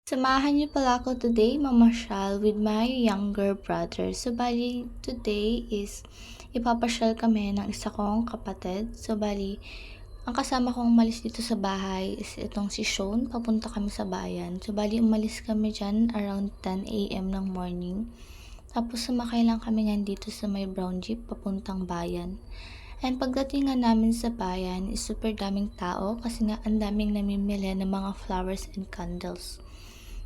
Samahan niyo pala ako today mamasyal with my younger brother. So, bali, today is ipapasyal kami ng isa kong kapatid. So, bali, ang kasama kong umalis dito sa bahay is itong si Sean. Papunta kami sa bayan. So, bali, umalis kami dyan around 10 a.m. ng morning. Tapos, sumakay lang kami nga dito sa may brown jeep papuntang bayan. And pagdating nga namin sa bayan is super daming tao kasi nga ang daming namimili ng mga flowers and candles.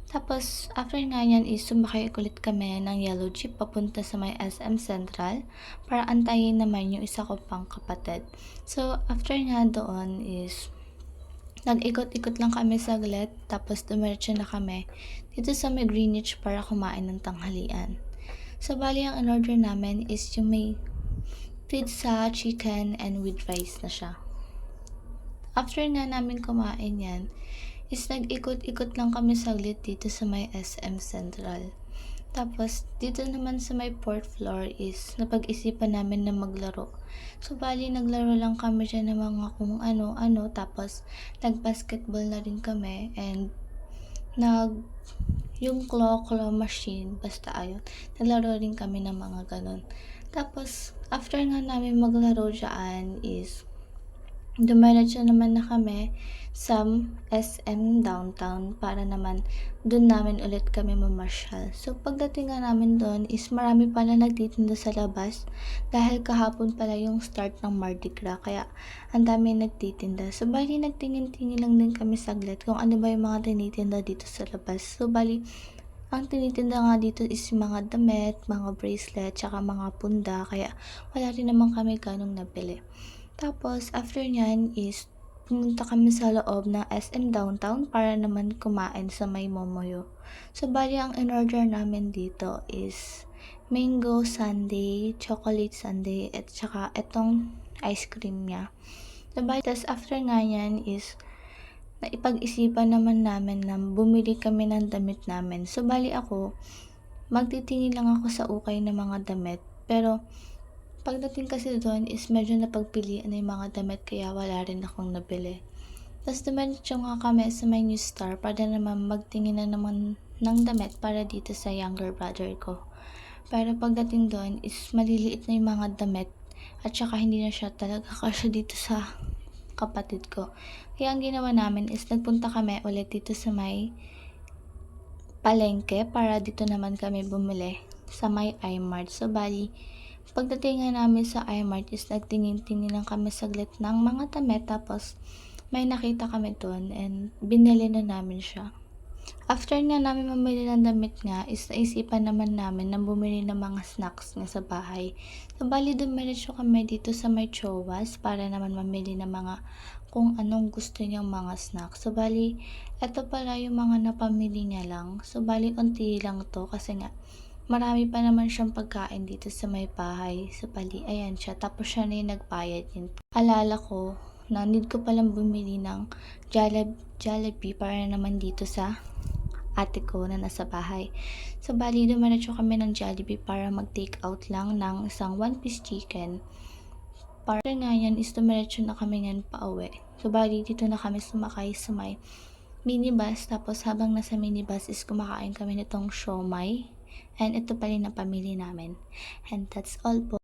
Tapos, after nga yan is sumakay ulit kami ng yellow jeep papunta sa may SM Central para antayin naman yung isa ko pang kapatid. So, after nga doon is nag-ikot-ikot lang kami saglit tapos dumiretso na kami dito sa may Greenwich para kumain ng tanghalian. So, bali ang in-order namin is yung may pizza, chicken, and with rice na siya. After nga namin kumain yan, is nag-ikot-ikot lang kami saglit dito sa may SM Central. Tapos, dito naman sa may 4th floor is napag-isipan namin na maglaro. So, bali, naglaro lang kami dyan ng mga kung ano-ano. Tapos, nag-basketball na rin kami. And, yung claw machine, basta ayun. Naglaro rin kami ng mga ganun. Tapos, after nga namin maglaro dyan is dumiretso naman na kami sa SM Downtown para naman doon namin ulit kami mamasyal. So, pagdating nga namin doon is marami pala nagtitinda sa labas dahil kahapon pala yung start ng Mardi Gras, kaya ang dami nagtitinda. So, bali nagtingin-tingin lang din kami saglit kung ano ba yung mga tinitinda dito sa labas. So, bali ang tinitinda nga dito is mga damit, mga bracelet, tsaka mga punda, kaya wala rin naman kami ganong nabili. Tapos, after nyan is pumunta kami sa loob ng SM Downtown para naman kumain sa may Momoyo. So, bali ang in-order namin dito is mango sundae, chocolate sundae, at saka itong ice cream niya. So, bali, tas after nga yan is naipag-isipan naman namin na bumili kami ng damit namin. So, bali ako, magtitingin lang ako sa ukay ng mga damit. Pero, pagdating kasi doon is medyo napagpilian na yung mga damit kaya wala rin akong nabili. Tapos dumiretso nga kami sa may New Star para naman magtingin na naman ng damit para dito sa younger brother ko. Pero pagdating doon is maliliit na yung mga damit at saka hindi na siya talaga kasya dito sa kapatid ko. Kaya ang ginawa namin is nagpunta kami ulit dito sa may palengke para dito naman kami bumili sa may iMart. So, bali, pagdating nga namin sa iMart is nagtingin-tingin lang kami saglit ng mga damit tapos may nakita kami doon and binili na namin siya. After nga namin mamili ng damit nga is naisipan naman namin na bumili ng mga snacks nga sa bahay. So, bali dumiretso kami dito sa may Chowas para naman mamili ng mga kung anong gusto niyang mga snacks. So, bali, eto pala yung mga napamili niya lang. So, bali, unti lang to kasi nga marami pa naman siyang pagkain dito sa may bahay. So, bali, ayan siya. Tapos siya na yung nagbayad yun. Alala ko na need ko palang bumili ng Jollibee para naman dito sa ate ko na nasa bahay. So, bali, dumiretso kami ng Jollibee para mag-take out lang ng isang one-piece chicken. Para nga yan is dumiretso na kami ngayon pa uwi. So, bali, dito na kami sumakay sa may minibus. Tapos, habang nasa minibus is kumakain kami nitong siomai. And ito pa rin ang pamili namin. And that's all po.